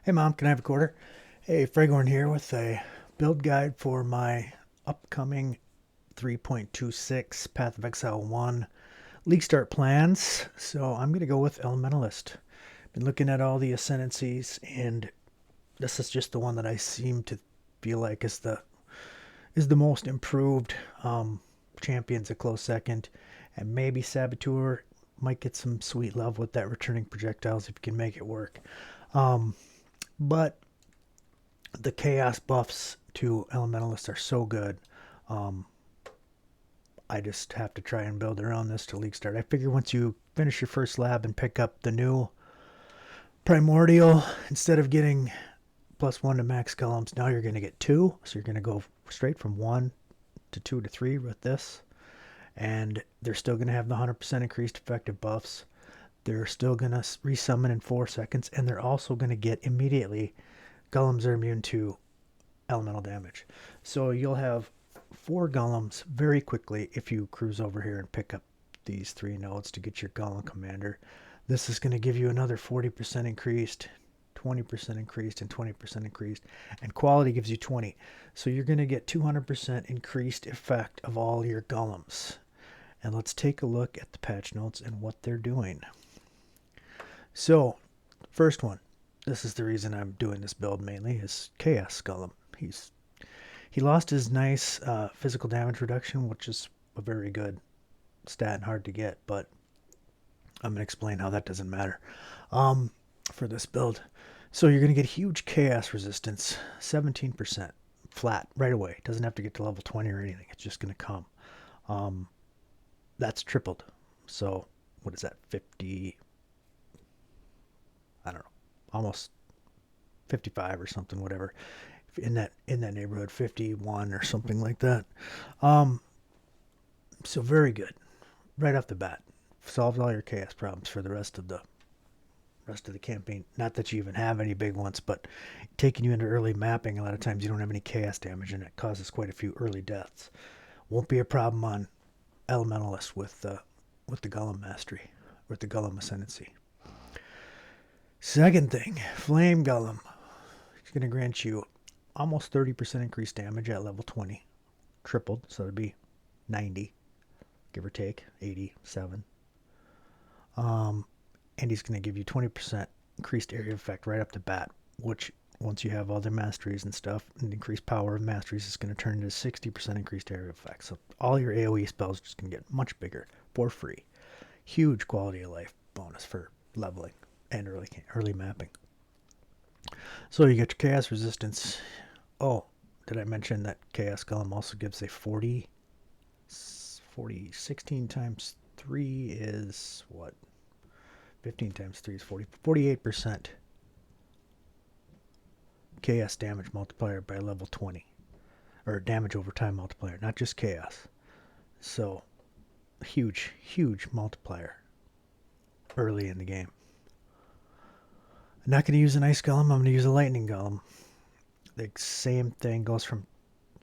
Hey mom, can I have a quarter? Hey, Fragorn here with a build guide for my upcoming 3.26 Path of Exile 1 League Start plans. So I'm going to go with Elementalist. Been looking at all the ascendancies, and this is just the one that I seem to feel like is the most improved. Champion's a close second, and maybe Saboteur might get some sweet love with that returning projectiles if you can make it work. But the chaos buffs to Elementalist are so good. Um, I just have to try and build around this to League Start. I figure once you finish your first lab and pick up the new Primordial, instead of getting +1 to max golems, now you're going to get 2. So you're going to go straight from 1 to 2 to 3 with this. And they're still going to have the 100% increased effective buffs. They're still going to resummon in 4 seconds. And they're also going to get immediately golems are immune to elemental damage. So you'll have 4 golems very quickly if you cruise over here and pick up these 3 nodes to get your golem commander. This is going to give you another 40% increased, 20% increased, and 20% increased. And quality gives you 20. So you're going to get 200% increased effect of all your golems. And let's take a look at the patch notes and what they're doing. So, first one. This is the reason I'm doing this build mainly, is Chaos Golem. He lost his nice physical damage reduction, which is a very good stat and hard to get, but I'm going to explain how that doesn't matter for this build. So you're going to get huge chaos resistance, 17% flat right away. Doesn't have to get to level 20 or anything. It's just going to come. That's tripled. So what is that? 50? I don't know. Almost 55 or something, whatever. In that neighborhood, 51 or something like that. So very good, right off the bat. Solves all your chaos problems for the rest of the campaign. Not that you even have any big ones, but taking you into early mapping, a lot of times you don't have any chaos damage, and it causes quite a few early deaths. Won't be a problem on Elementalist with the Golem Mastery, with the Golem Ascendancy. Second thing, Flame Golem. It's going to grant you almost 30% increased damage at level 20. Tripled, so it'd be 90, give or take, 87. And he's going to give you 20% increased area effect right up the bat, which once you have all the masteries and stuff, and increased power of masteries, is going to turn into 60% increased area effect. So all your AoE spells are just going to get much bigger for free. Huge quality of life bonus for leveling and early mapping. So you get your chaos resistance. Oh, did I mention that Chaos Golem also gives a 16 times 3 is what? 15 times 3 is 48% chaos damage multiplier by level 20. Or damage over time multiplier, not just chaos. So, huge, huge multiplier early in the game. I'm not going to use an ice golem, I'm going to use a lightning golem. The same thing goes from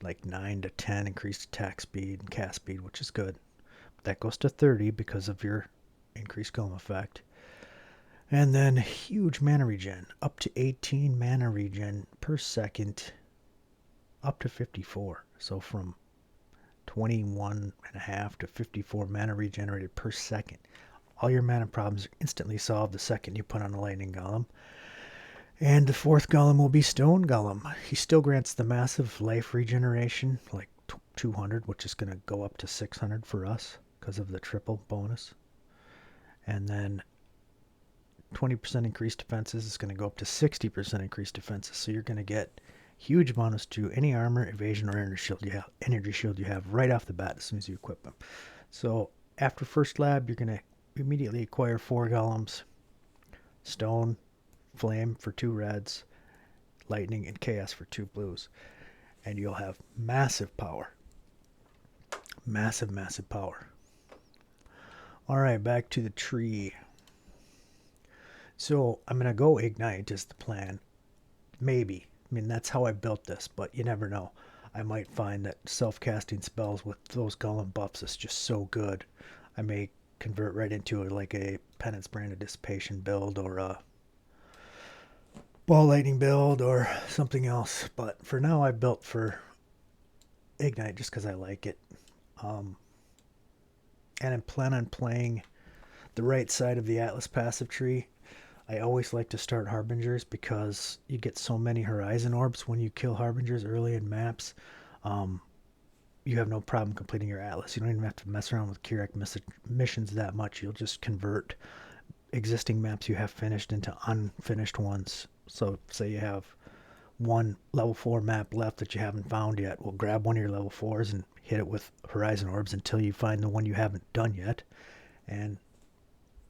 like 9 to 10 increased attack speed and cast speed, which is good. That goes to 30 because of your increased golem effect. And then huge mana regen, up to 18 mana regen per second, up to 54. So from 21.5 to 54 mana regenerated per second. All your mana problems are instantly solved the second you put on a lightning golem. And the fourth golem will be Stone Golem. He still grants the massive life regeneration, like 200, which is going to go up to 600 for us because of the triple bonus. And then 20% increased defenses is going to go up to 60% increased defenses. So you're going to get huge bonus to any armor, evasion, or energy shield you have right off the bat as soon as you equip them. So after first lab, you're going to immediately acquire 4 golems, stone, flame for 2 reds, lightning, and chaos for 2 blues. And you'll have massive power. Massive, massive power. Alright, back to the tree. So I'm going to go Ignite is the plan. Maybe. I mean, that's how I built this, but you never know. I might find that self-casting spells with those golem buffs is just so good. I may convert right into it like a Penance Brand of Dissipation build, or a ball lightning build or something else. But for now, I built for Ignite just because I like it. Um, and I plan on playing the right side of the Atlas passive tree. I always like to start Harbingers because you get so many Horizon Orbs when you kill Harbingers early in maps. Um, you have no problem completing your Atlas. You don't even have to mess around with Kirek missions that much. You'll just convert existing maps you have finished into unfinished ones. So, say you have one level 4 map left that you haven't found yet. Well, grab one of your level 4s and hit it with Horizon Orbs until you find the one you haven't done yet. And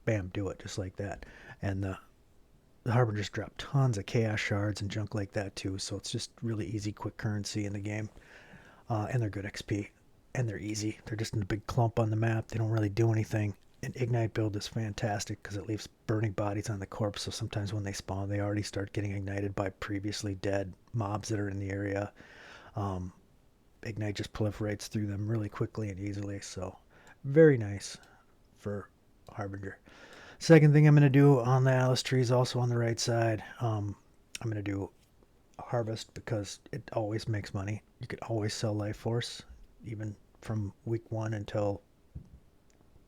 bam, do it just like that. And the Harbingers drop tons of Chaos Shards and junk like that too. So it's just really easy, quick currency in the game. And they're good XP. And they're easy. They're just in a big clump on the map. They don't really do anything. An Ignite build is fantastic because it leaves burning bodies on the corpse. So sometimes when they spawn, they already start getting ignited by previously dead mobs that are in the area. Um, Ignite just proliferates through them really quickly and easily. So very nice for Harbinger. Second thing I'm going to do on the Atlas tree is also on the right side. I'm going to do Harvest because it always makes money. You could always sell Life Force, even from week 1 until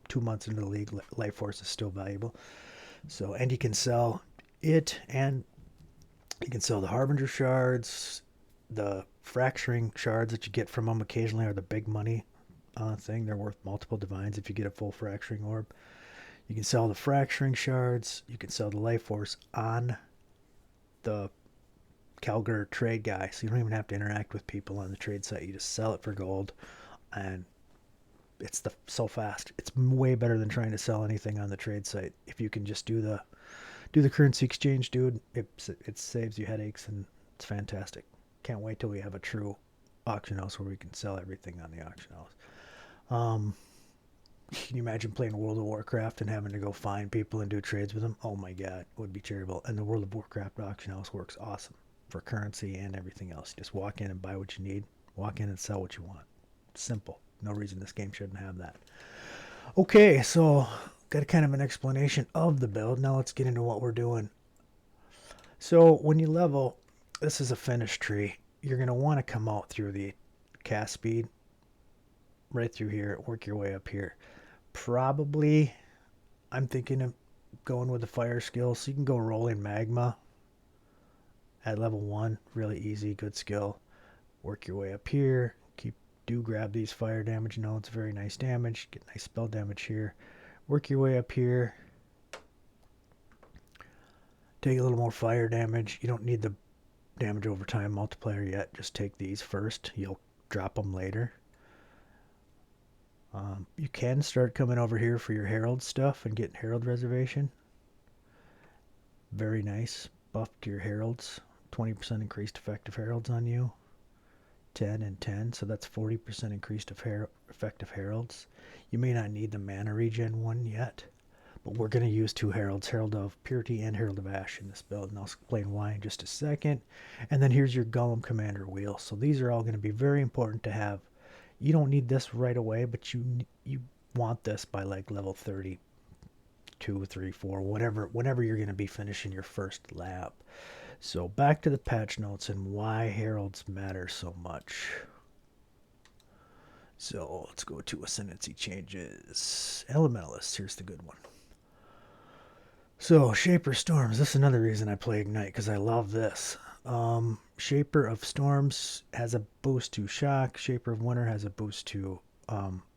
2 months into the league. Life Force is still valuable. So, and you can sell it, and you can sell the Harbinger shards, the fracturing shards that you get from them occasionally are the big money thing. They're worth multiple divines if you get a full fracturing orb. You can sell the fracturing shards. You can sell the life force on the Calgar trade guy, so you don't even have to interact with people on the trade site. You just sell it for gold, and it's so fast. It's way better than trying to sell anything on the trade site. If you can just do the currency exchange, dude, it saves you headaches, and it's fantastic. Can't wait till we have a true auction house where we can sell everything on the auction house. Um, can you imagine playing World of Warcraft and having to go find people and do trades with them? Oh my god, it would be terrible. And the World of Warcraft auction house works awesome for currency and everything else. Just walk in and buy what you need. Walk in and sell what you want. Simple. No reason this game shouldn't have that. Okay, so got a kind of an explanation of the build. Now let's get into what we're doing. So when you level, this is a finished tree. You're going to want to come out through the cast speed right through here, work your way up here. Probably, I'm thinking of going with the fire skill, so you can go rolling magma at level 1. Really easy, good skill. Work your way up here. Grab these fire damage nodes. Very nice damage. Get nice spell damage here. Work your way up here. Take a little more fire damage. You don't need the damage over time multiplier yet. Just take these first. You'll drop them later. You can start coming over here for your Herald stuff and get Herald reservation. Very nice. Buff to your Heralds. 20% increased effective Heralds on you. 10 and 10, so that's 40% increased effective Heralds. You may not need the mana regen one yet, but we're going to use 2 Heralds, Herald of Purity and Herald of Ash in this build, and I'll explain why in just a second. And then here's your Golem Commander wheel. So these are all going to be very important to have. You don't need this right away, but you want this by like level 32, 3, 4, whenever you're going to be finishing your first lap. So back to the patch notes and why heralds matter so much. So let's go to Ascendancy changes. Elementalist, here's the good one. So Shaper Storms, this is another reason I play Ignite, because I love this. Shaper of Storms has a boost to shock. Shaper of Winter has a boost to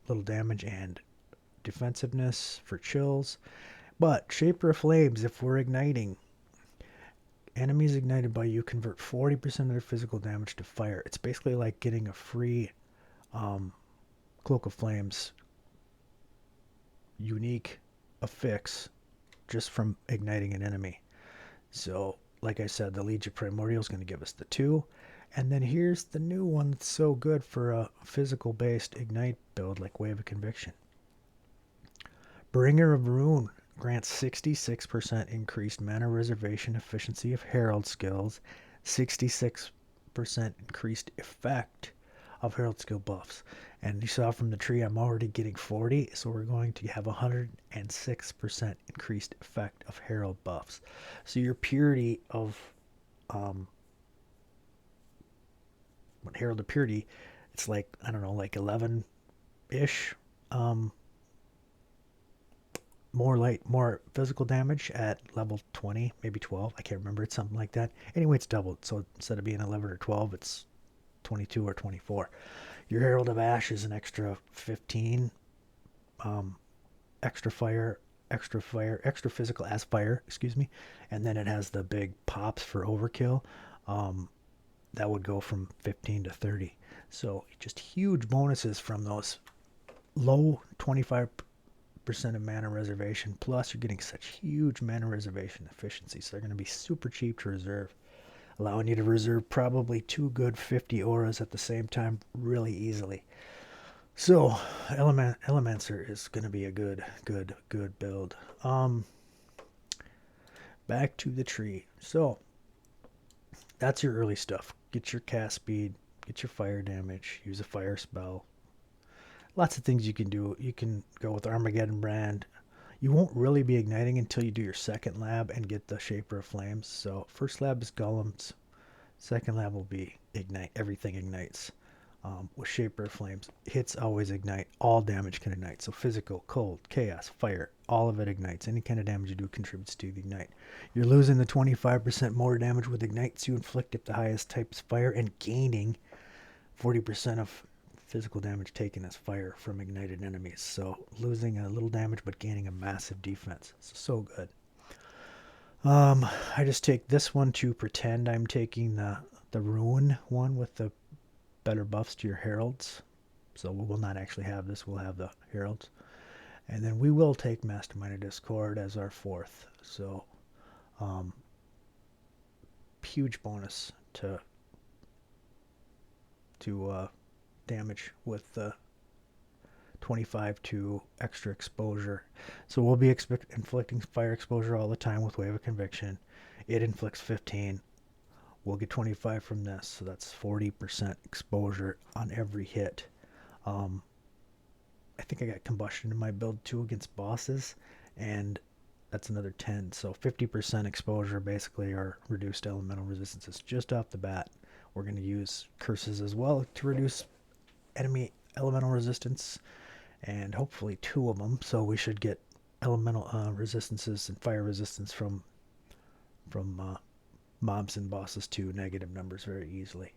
little damage and defensiveness for chills. But Shaper of Flames, if we're igniting, enemies ignited by you convert 40% of their physical damage to fire. It's basically like getting a free Cloak of Flames unique affix just from igniting an enemy. So, like I said, the Legion Primordial is going to give us the 2. And then here's the new one that's so good for a physical-based Ignite build like Wave of Conviction. Bringer of Ruin grants 66% increased mana reservation efficiency of Herald skills, 66% increased effect of Herald skill buffs. And you saw from the tree I'm already getting 40, so we're going to have 106% increased effect of Herald buffs. So your purity of But Herald of Purity, it's like, I don't know, like 11-ish. Um, more physical damage at level 20, maybe 12. I can't remember. It's something like that. Anyway, it's doubled. So instead of being 11 or 12, it's 22 or 24. Your Herald of Ash is an extra 15. Um, extra fire, extra physical as fire, excuse me. And then it has the big pops for overkill. Um, that would go from 15 to 30. So just huge bonuses from those low 25% of mana reservation. Plus, you're getting such huge mana reservation efficiency. So they're going to be super cheap to reserve, allowing you to reserve probably 2 good 50 auras at the same time really easily. So, Elementalist is going to be a good build. Back to the tree. So, that's your early stuff. Get your cast speed, get your fire damage, use a fire spell. Lots of things you can do. You can go with Armageddon Brand. You won't really be igniting until you do your second lab and get the Shaper of Flames. So, first lab is Golems. Second lab will be Ignite. Everything ignites. With Shaper of Flames, hits always ignite. All damage can ignite. So physical, cold, chaos, fire, all of it ignites. Any kind of damage you do contributes to the ignite. You're losing the 25% more damage with ignites you inflict if the highest type is fire, and gaining 40% of physical damage taken as fire from ignited enemies. So losing a little damage but gaining a massive defense. So good. I just take this one to pretend I'm taking the Ruin one with the better buffs to your heralds. So we will not actually have this. We'll have the heralds. And then we will take Mastermind of Discord as our fourth. So huge bonus to damage with the 25 to extra exposure. So we'll be inflicting fire exposure all the time with Wave of Conviction. It inflicts 15. We'll get 25 from this, so that's 40% exposure on every hit. I think I got Combustion in my build too against bosses, and that's another 10. So 50% exposure basically are reduced elemental resistances just off the bat. We're going to use curses as well to reduce enemy elemental resistance, and hopefully 2 of them. So we should get elemental resistances and fire resistance from mobs and bosses to negative numbers very easily.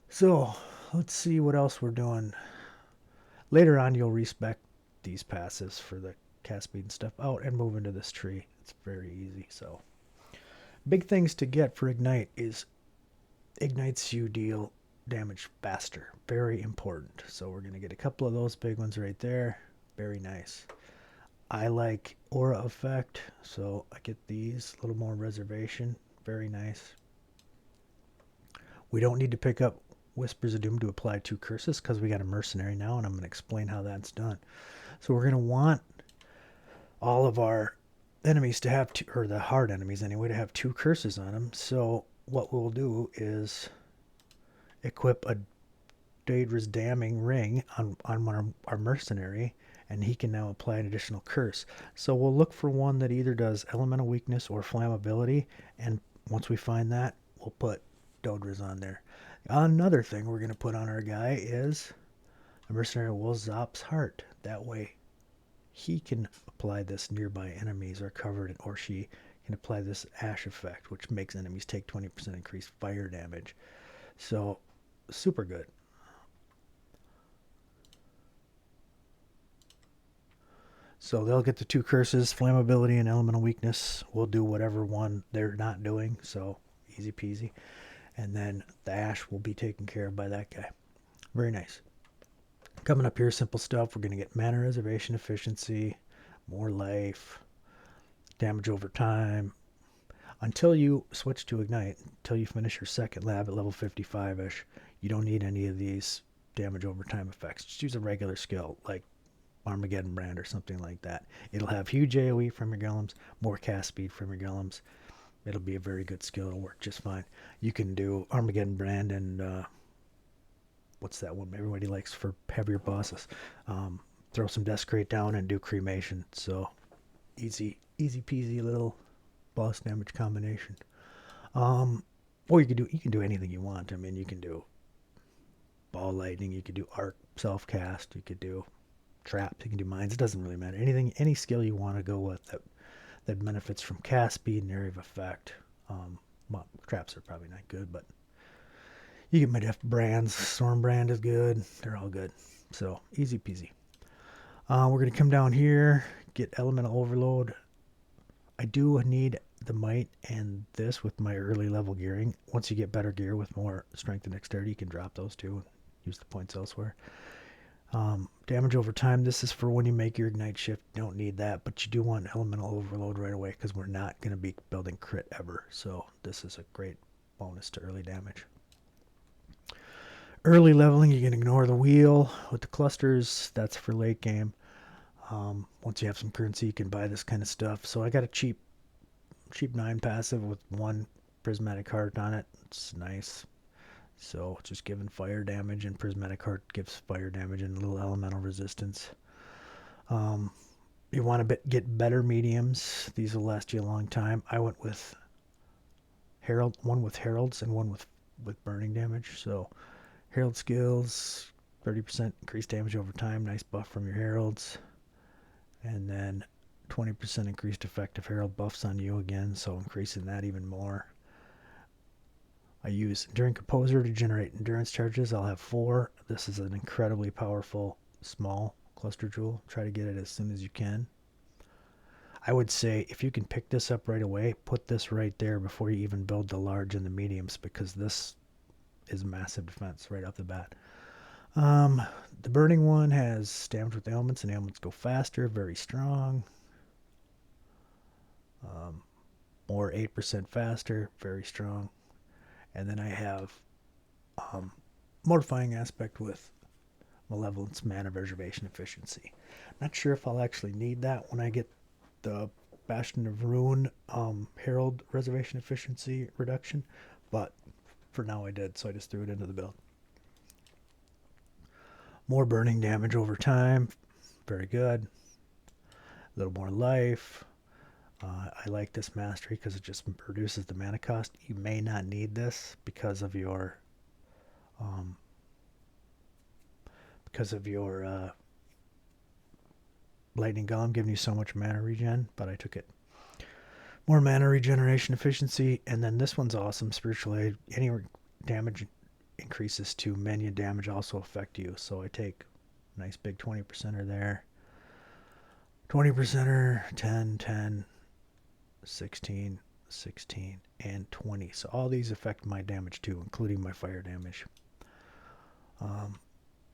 So let's see what else we're doing. Later on, you'll respec these passives for the cast speed and stuff out and move into this tree. It's very easy. So big things to get for Ignite is ignites you deal damage faster. Very important. So we're going to get a couple of those big ones right there. Very nice. I like Aura Effect, so I get these. A little more reservation. Very nice. We don't need to pick up Whispers of Doom to apply 2 curses because we got a mercenary now, and I'm going to explain how that's done. So we're going to want all of our enemies to have 2, or the hard enemies anyway, to have 2 curses on them. So what we'll do is equip a Daedra's Damning Ring on our mercenary, and he can now apply an additional curse. So we'll look for one that either does elemental weakness or flammability, and once we find that, we'll put Daedra's on there. Another thing we're going to put on our guy is a mercenary will Zop's Heart. That way he can apply this nearby enemies are covered, or she can apply this Ash effect, which makes enemies take 20% increased fire damage. So super good. So they'll get the 2 curses, flammability and elemental weakness. We'll do whatever one they're not doing, so easy peasy. And then the Ash will be taken care of by that guy. Very nice. Coming up here, simple stuff. We're going to get mana reservation efficiency, more life, damage over time. Until you switch to Ignite, until you finish your second lab at level 55-ish, you don't need any of these damage over time effects. Just use a regular skill, like Armageddon Brand or something like that. It'll have huge AoE from your golems, more cast speed from your golems. It'll be a very good skill. It'll work just fine. You can do Armageddon Brand and what's that one everybody likes for heavier bosses? Throw some Desecrate down and do Cremation. So easy peasy little boss damage combination. Or you can do anything you want. I mean, you can do ball lightning, you could do arc self cast, you could do traps, you can do mines. It doesn't really matter. Anything, any skill you want to go with that benefits from cast speed and area of effect. Well, traps are probably not good, but you get my diff brands. Stormbrand is good. They're all good. So easy peasy. We're gonna come down here, get elemental overload. I do need the might and this with my early level gearing. Once you get better gear with more strength and dexterity, you can drop those too and use the points elsewhere. Damage over time. This is for when you make your ignite shift. You don't need that, but you do want elemental overload right away because we're not going to be building crit ever. So this is a great bonus to early damage. Early leveling, you can ignore the wheel with the clusters. That's for late game. Once you have some currency, you can buy this kind of stuff. So I got a cheap 9 passive with 1 prismatic heart on it. It's nice. So just giving fire damage, and prismatic heart gives fire damage and a little elemental resistance. You want to get better mediums. These will last you a long time. I went with one with heralds and one with burning damage. So herald skills, 30% increased damage over time. Nice buff from your heralds. And then 20% increased effective herald buffs on you again, so increasing that even more. I use Enduring Composer to generate endurance charges. I'll have 4. This is an incredibly powerful small cluster jewel. Try to get it as soon as you can. I would say if you can pick this up right away, put this right there before you even build the large and the mediums, because this is massive defense right off the bat. The burning one has damage with ailments, and ailments go faster, very strong. More 8% faster, very strong. And then I have Mortifying Aspect with Malevolence, Mana Reservation Efficiency. Not sure if I'll actually need that when I get the Bastion of Ruin Herald Reservation Efficiency reduction, but for now I did, so I just threw it into the build. More burning damage over time, very good. A little more life. I like this mastery because it just reduces the mana cost. You may not need this because of your lightning golem giving you so much mana regen, but I took it. More mana regeneration efficiency, and then this one's awesome. Spiritual aid. Any damage increases to minion damage also affect you. So I take a nice big 20%er there. 20%er, 10, 10, 16, 16, and 20. So all these affect my damage too, including my fire damage.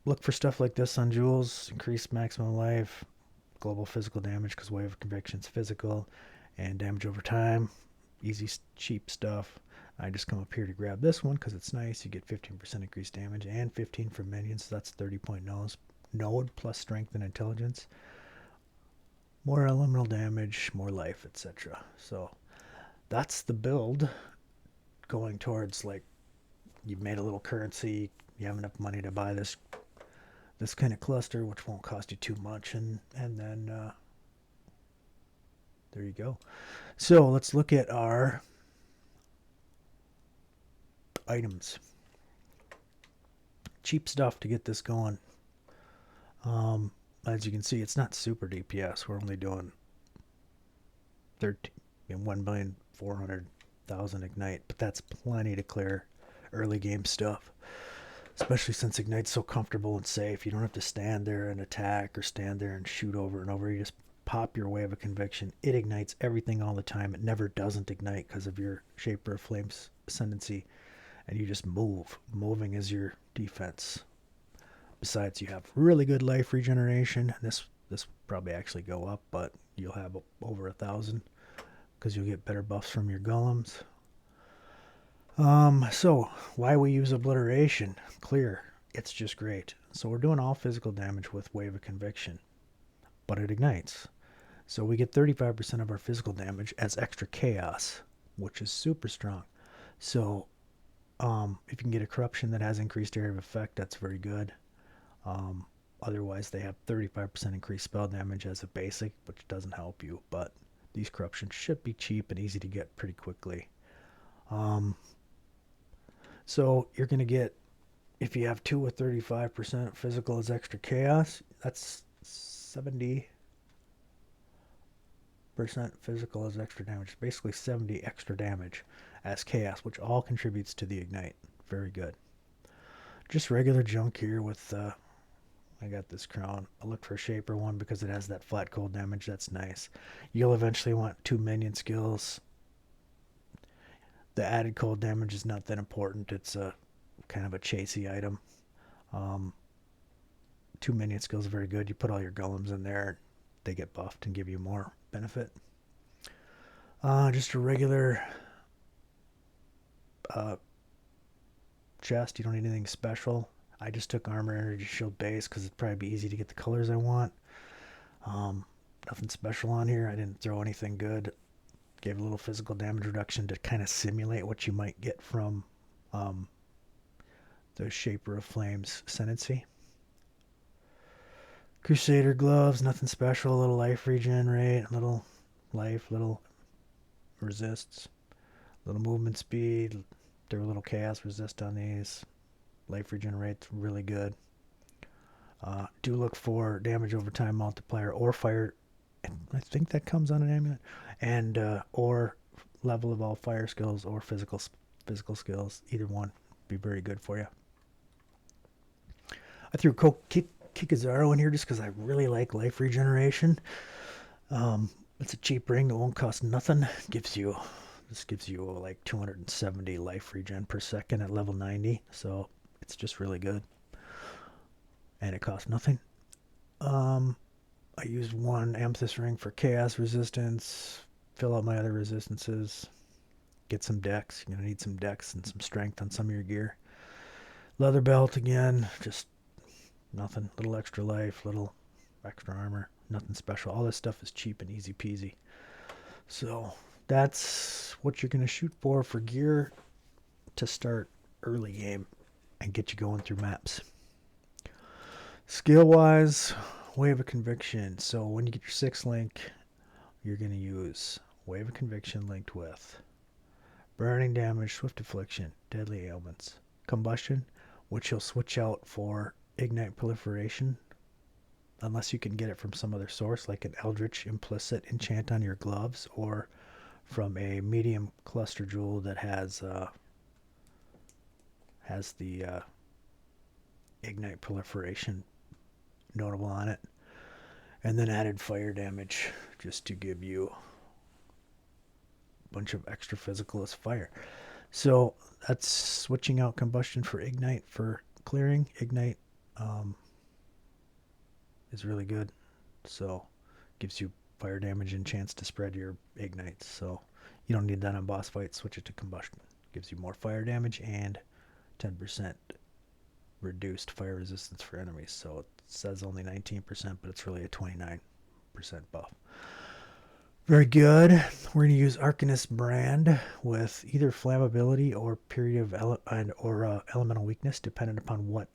Look for stuff like this on jewels. Increase maximum life, global physical damage because Wave of Conviction's physical, and damage over time. Easy, cheap stuff. I just come up here to grab this one because it's nice. You get 15% increased damage and 15 from minions. So that's 30 point node plus strength and intelligence. More elemental damage, more life, etc. So that's the build going towards, like, you've made a little currency, you have enough money to buy this kind of cluster, which won't cost you too much, and then there you go. So let's look at our items. Cheap stuff to get this going. As you can see, it's not super DPS. We're only doing 1,400,000 ignite, but that's plenty to clear early game stuff. Especially since ignite's so comfortable and safe. You don't have to stand there and attack or stand there and shoot over and over. You just pop your Wave of Conviction. It ignites everything all the time. It never doesn't ignite because of your Shaper of Flames ascendancy, and you just move. Moving is your defense. Besides, you have really good life regeneration. This will probably actually go up, but you'll have over 1,000 because you'll get better buffs from your golems. So why we use Obliteration? Clear. It's just great. So we're doing all physical damage with Wave of Conviction, but it ignites. So we get 35% of our physical damage as extra chaos, which is super strong. So if you can get a corruption that has increased area of effect, that's very good. Otherwise, they have 35% increased spell damage as a basic, which doesn't help you, but these corruptions should be cheap and easy to get pretty quickly. So you're going to get, if you have two with 35% physical as extra chaos, that's 70% physical as extra damage. Basically 70 extra damage as chaos, which all contributes to the ignite. Very good. Just regular junk here with, I got this crown. I looked for a shaper one because it has that flat cold damage. That's nice. You'll eventually want 2 minion skills. The added cold damage is not that important. It's a kind of a chasey item. Um, 2 minion skills are very good. You put all your golems in there, they get buffed and give you more benefit. Just a regular chest. You don't need anything special. I just took armor, energy, shield, base because it'd probably be easy to get the colors I want. Nothing special on here. I didn't throw anything good. Gave a little physical damage reduction to kind of simulate what you might get from the Shaper of Flames Ascendancy. Crusader gloves, nothing special. A little life regenerate, little life, little resists, little movement speed. They're a little chaos resist on these. Life regenerate's really good. Do look for damage over time multiplier or fire. I think that comes on an amulet, and or level of all fire skills or physical skills. Either one be very good for you. I threw Kikazaro in here just because I really like life regeneration. It's a cheap ring that won't cost nothing. This gives you like 270 life regen per second at level 90, so it's just really good. And it costs nothing. I used one amethyst ring for chaos resistance, fill out my other resistances, get some dex. You're going to need some dex and some strength on some of your gear. Leather belt again, just nothing. Little extra life, little extra armor, nothing special. All this stuff is cheap and easy peasy. So that's what you're going to shoot for gear to start early game and get you going through maps. Skill wise, Wave of Conviction. So when you get your 6th link, you're going to use Wave of Conviction linked with Burning Damage, Swift Affliction, Deadly Ailments, Combustion, which you'll switch out for Ignite Proliferation, unless you can get it from some other source, like an Eldritch Implicit enchant on your gloves, or from a medium cluster jewel that has the Ignite Proliferation notable on it. And then added fire damage just to give you a bunch of extra physical as fire. So that's switching out Combustion for Ignite for clearing. Ignite is really good. So gives you fire damage and chance to spread your ignites. So you don't need that on boss fights. Switch it to Combustion. Gives you more fire damage and 10% reduced fire resistance for enemies. So it says only 19%, but it's really a 29% buff. Very good. We're going to use Arcanist Brand with either flammability or period of elemental weakness, depending upon what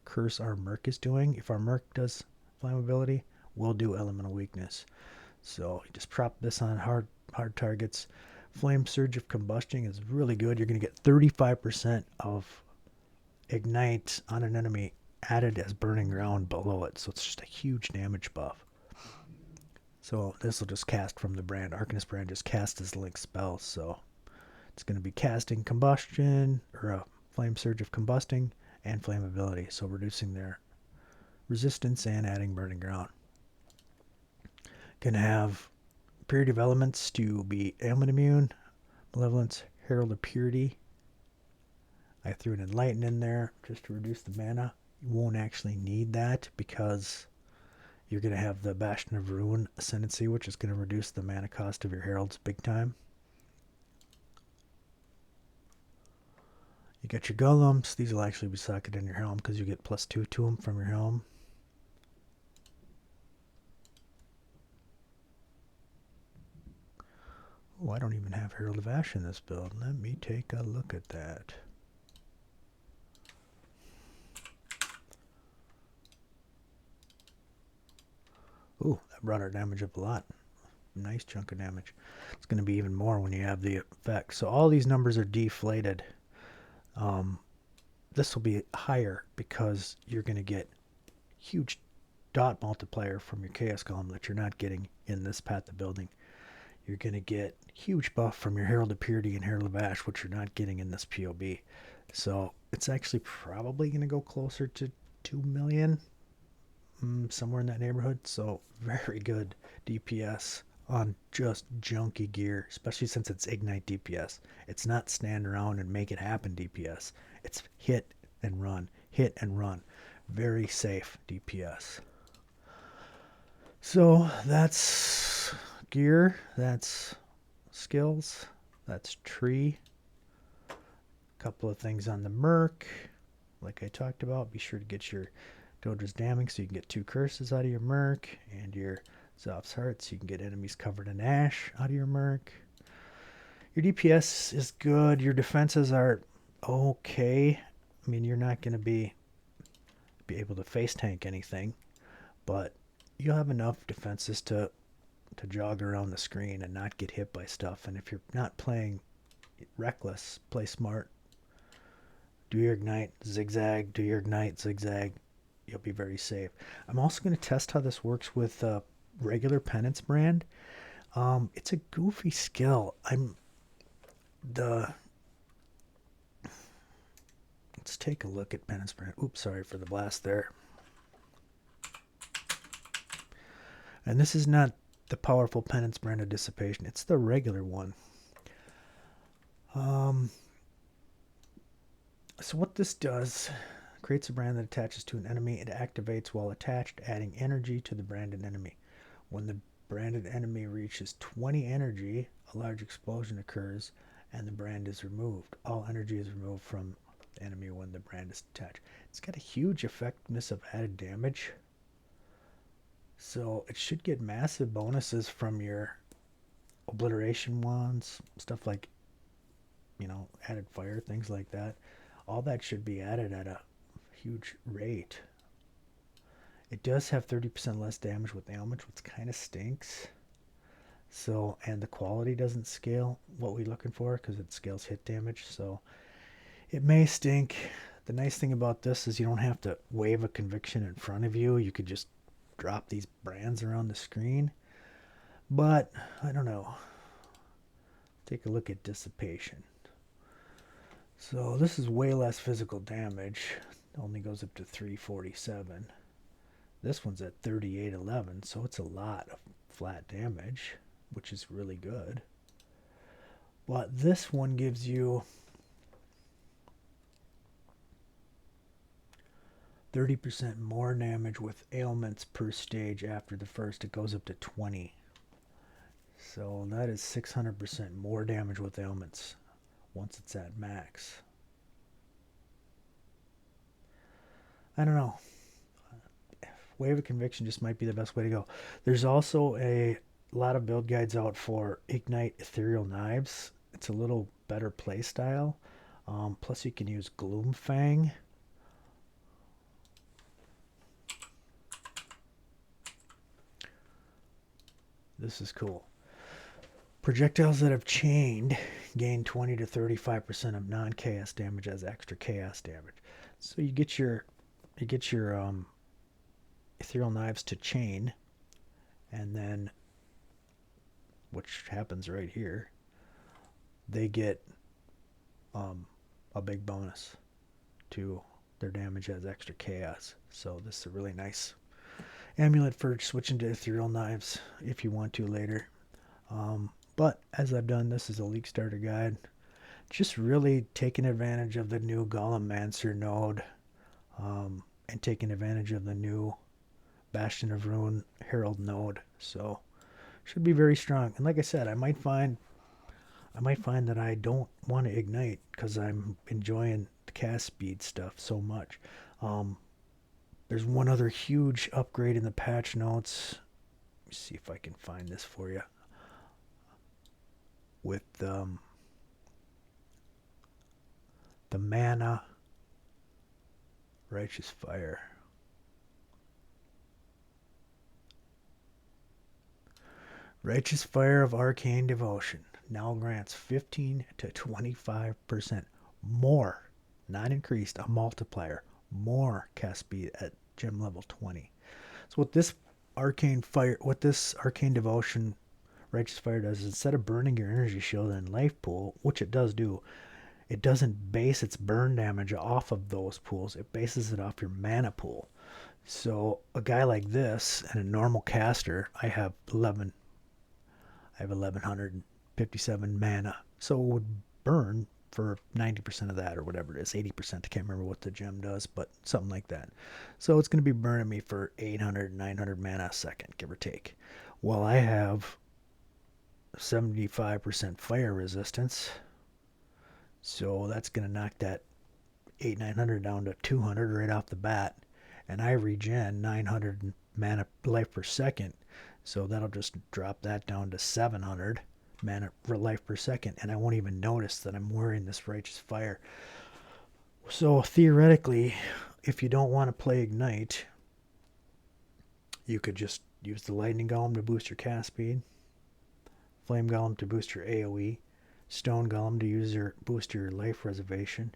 curse our Merc is doing. If our Merc does flammability, we'll do elemental weakness. So you just prop this on hard targets. Flame Surge of Combustion is really good. You're going to get 35% of ignite on an enemy added as burning ground below it, so it's just a huge damage buff. So this will just cast from the brand. Arcanist Brand just casts as link spells, so it's going to be casting Combustion, or a Flame Surge of Combusting, and Flammability, so reducing their resistance and adding burning ground. Going to have Period of Elements to be ailment immune, Malevolence, Herald of Purity. I threw an Enlighten in there just to reduce the mana. You won't actually need that because you're going to have the Bastion of Ruin Ascendancy, which is going to reduce the mana cost of your Heralds big time. You got your Golems. These will actually be socket in your helm because you get +2 to them from your helm. Oh, I don't even have Herald of Ash in this build. Let me take a look at that. Ooh, that brought our damage up a lot. nice chunk of damage. It's going to be even more when you have the effect. So all these numbers are deflated. This will be higher because you're going to get huge dot multiplier from your Chaos Golem that you're not getting in this Path of Building. You're going to get huge buff from your Herald of Purity and Herald of Ash, which you're not getting in this POB. So it's actually probably going to go closer to 2 million, somewhere in that neighborhood. So very good DPS on just junky gear, especially since it's Ignite DPS. It's not stand around and make it happen DPS. It's hit and run, hit and run. Very safe DPS. So that's gear, that's skills, that's tree. A couple of things on the Merc, like I talked about. Be sure to get your Dodra's Damning so you can get 2 curses out of your Merc, and your Zoph's Heart so you can get enemies covered in ash out of your Merc. Your DPS is good. Your defenses are okay. I mean, you're not going to be able to face tank anything, but you'll have enough defenses to jog around the screen and not get hit by stuff. And if you're not playing reckless, play smart. Do your ignite, zigzag, do your ignite, zigzag. You'll be very safe. I'm also going to test how this works with regular Penance brand. It's a goofy skill. Let's take a look at Penance brand. Oops, sorry for the blast there. And this is not the powerful Penance brand of Dissipation. It's the regular one. So what this does, creates a brand that attaches to an enemy. It activates while attached, adding energy to the branded enemy. When the branded enemy reaches 20 energy, a large explosion occurs and the brand is removed. All energy is removed from the enemy when the brand is attached. It's got a huge effectiveness of added damage. So it should get massive bonuses from your obliteration wands, stuff like, added fire, things like that. All that should be added at a huge rate. It does have 30% less damage with ailments, which kind of stinks. So, and the quality doesn't scale what we're looking for because it scales hit damage. So it may stink. The nice thing about this is you don't have to wave a conviction in front of you. You could just drop these brands around the screen. But I don't know. Take a look at Dissipation. So this is way less physical damage. It only goes up to 347. This one's at 3811, so it's a lot of flat damage, which is really good. But this one gives you 30% more damage with ailments per stage after the first. It goes up to 20. So that is 600% more damage with ailments once it's at max. I don't know. Wave of Conviction just might be the best way to go. There's also a lot of build guides out for Ignite Ethereal Knives. It's a little better play style. Plus you can use Gloomfang. This is cool. Projectiles that have chained gain 20 to 35% of non-chaos damage as extra chaos damage. So you get your ethereal knives to chain, and then, which happens right here, they get a big bonus to their damage as extra chaos. So this is a really nice amulet for switching to ethereal knives if you want to later. But as I've done, this is a league starter guide. Just really taking advantage of the new Golem Mancer node, and taking advantage of the new Bastion of Ruin Herald node. So should be very strong. And like I said, I might find that I don't want to ignite because I'm enjoying the cast speed stuff so much. There's one other huge upgrade in the patch notes. Let me see if I can find this for you. With the mana righteous fire. Righteous Fire of Arcane Devotion now grants 15 to 25% more, not increased, a multiplier, more cast speed at gem level 20. So what this Arcane Devotion Righteous Fire does is instead of burning your energy shield and life pool, which it does do, it doesn't base its burn damage off of those pools. It bases it off your mana pool. So a guy like this and a normal caster, I have 1157 mana. So it would burn for 90% of that or whatever it is, 80%. I can't remember what the gem does, but something like that. So it's going to be burning me for 800, 900 mana a second, give or take. Well, I have 75% fire resistance. So that's going to knock that 900 down to 200 right off the bat. And I regen 900 mana life per second. So that'll just drop that down to 700 mana life per second. And I won't even notice that I'm wearing this Righteous Fire. So theoretically, if you don't want to play Ignite, you could just use the Lightning Golem to boost your cast speed, Flame Golem to boost your AoE, Stone Golem to boost your life reservation.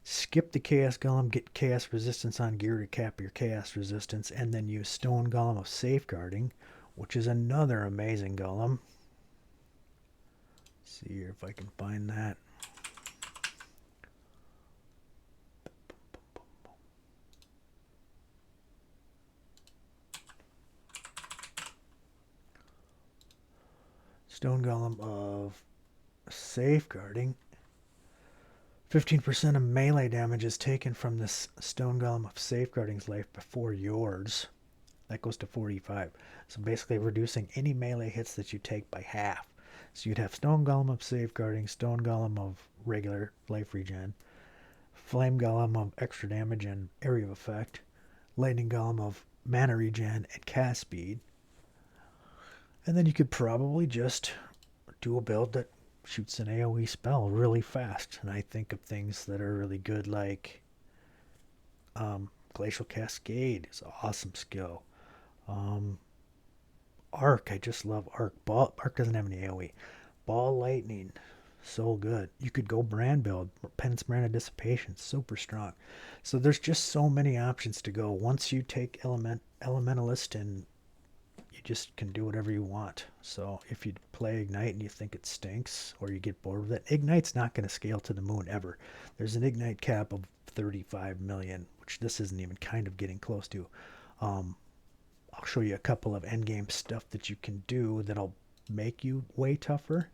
Skip the Chaos Golem, get Chaos Resistance on gear to cap your Chaos Resistance, and then use Stone Golem of Safeguarding, which is another amazing golem. Let's see here if I can find that. Stone Golem of Safeguarding. 15% of melee damage is taken from this Stone Golem of Safeguarding's life before yours. That goes to 45. So basically reducing any melee hits that you take by half. So you'd have Stone Golem of Safeguarding, Stone Golem of regular life regen, Flame Golem of extra damage and area of effect, Lightning Golem of mana regen and cast speed. And then you could probably just do a build that shoots an AoE spell really fast. And I think of things that are really good like Glacial Cascade is an awesome skill. Arc, I just love Arc. Arc doesn't have any AoE. Ball Lightning, so good. You could go brand build. Penance Brand of Dissipation, super strong. So there's just so many options to go. Once you take Elementalist and you just can do whatever you want. So if you play Ignite and you think it stinks or you get bored with it, Ignite's not going to scale to the moon ever. There's an Ignite cap of 35 million, which this isn't even kind of getting close to. I'll show you a couple of endgame stuff that you can do that'll make you way tougher.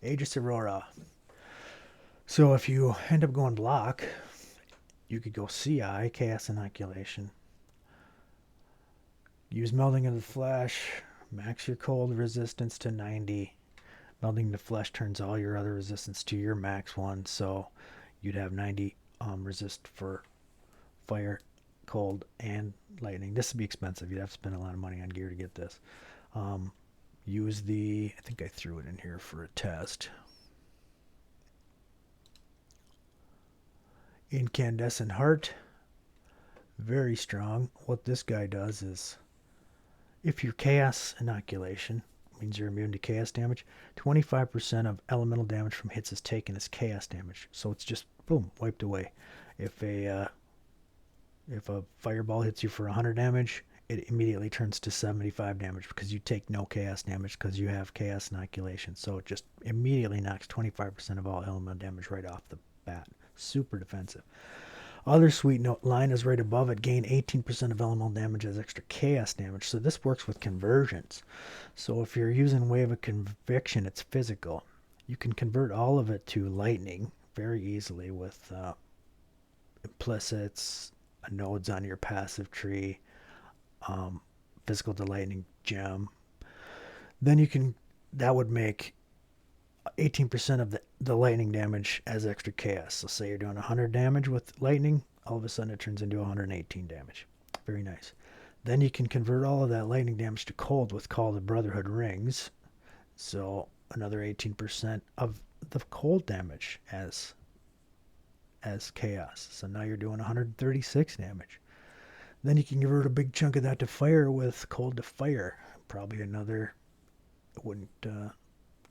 Aegis Aurora. So if you end up going block, you could go CI, Chaos Inoculation. Use Melding of the Flesh, max your cold resistance to 90. Melding the Flesh turns all your other resistance to your max one, so you'd have 90 resist for fire, cold, and lightning. This would be expensive. You'd have to spend a lot of money on gear to get this. Use the, I think I threw it in here for a test. Incandescent Heart, very strong. What this guy does is, if your Chaos Inoculation means you're immune to chaos damage, 25% of elemental damage from hits is taken as chaos damage. So it's just, boom, wiped away. If a fireball hits you for 100 damage, it immediately turns to 75 damage because you take no chaos damage because you have Chaos Inoculation. So it just immediately knocks 25% of all elemental damage right off the bat. Super defensive. Other sweet note line is right above it. Gain 18% of elemental damage as extra chaos damage. So this works with conversions. So if you're using Wave of Conviction, it's physical. You can convert all of it to lightning very easily with implicits, nodes on your passive tree, physical to lightning gem. Then you can, that would make 18% of the lightning damage as extra chaos. So say you're doing 100 damage with lightning, all of a sudden it turns into 118 damage. Very nice. Then you can convert all of that lightning damage to cold with Call the Brotherhood rings. So another 18% of the cold damage as chaos. So now you're doing 136 damage. Then you can convert a big chunk of that to fire with cold to fire. Probably another, it wouldn't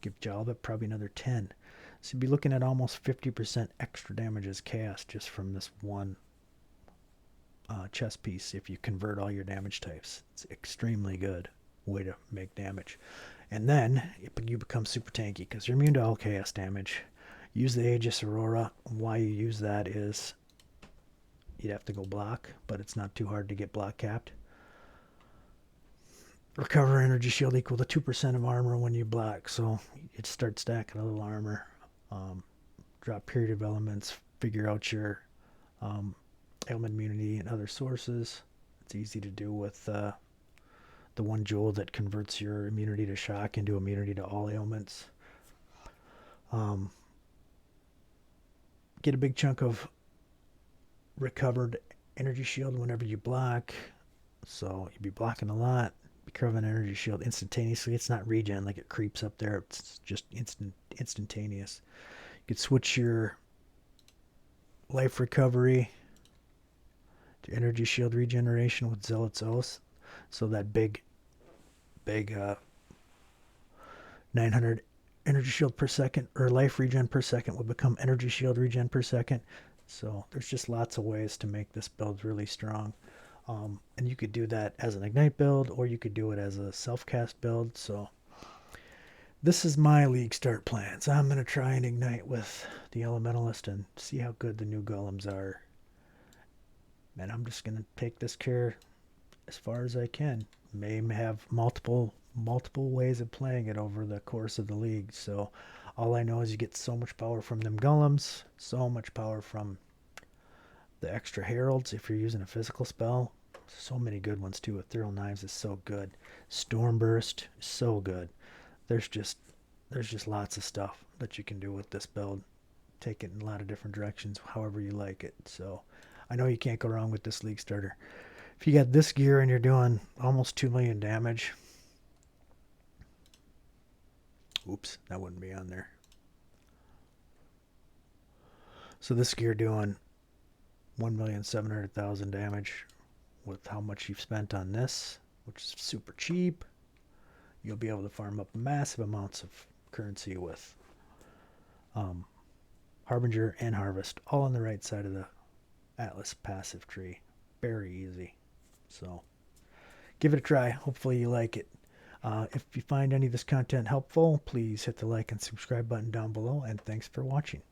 give Jal, but probably another 10. So you'd be looking at almost 50% extra damage as chaos just from this one chess piece if you convert all your damage types. It's extremely good way to make damage. And then you become super tanky because you're immune to all chaos damage. Use the Aegis Aurora. Why you use that is you'd have to go block, but it's not too hard to get block capped. Recover energy shield equal to 2% of armor when you block, so you'd start stacking a little armor. Drop period of elements, figure out your ailment immunity and other sources. It's easy to do with the one jewel that converts your immunity to shock into immunity to all ailments. Get a big chunk of recovered energy shield whenever you block. So you'd be blocking a lot. Recover an energy shield instantaneously. It's not regen, like it creeps up there. It's just instantaneous. You could switch your life recovery to energy shield regeneration with Zealot's Oath. So that big 900 energy shield per second or life regen per second will become energy shield regen per second. So there's just lots of ways to make this build really strong. And you could do that as an Ignite build, or you could do it as a self-cast build. So this is my League start plans. I'm going to try and Ignite with the Elementalist and see how good the new golems are. And I'm just going to take this care as far as I can. May have multiple ways of playing it over the course of the League. So all I know is you get so much power from them golems, so much power from the extra heralds if you're using a physical spell. So many good ones too. Ethereal Knives is so good. Stormburst is so good. There's just lots of stuff that you can do with this build. Take it in a lot of different directions, however you like it. So I know you can't go wrong with this League starter. If you got this gear and you're doing almost 2 million damage, oops, that wouldn't be on there. So this gear doing 1,700,000 damage with how much you've spent on this, which is super cheap. You'll be able to farm up massive amounts of currency with Harbinger and Harvest, all on the right side of the Atlas passive tree. Very easy. So give it a try. Hopefully you like it. If you find any of this content helpful, please hit the like and subscribe button down below, and thanks for watching.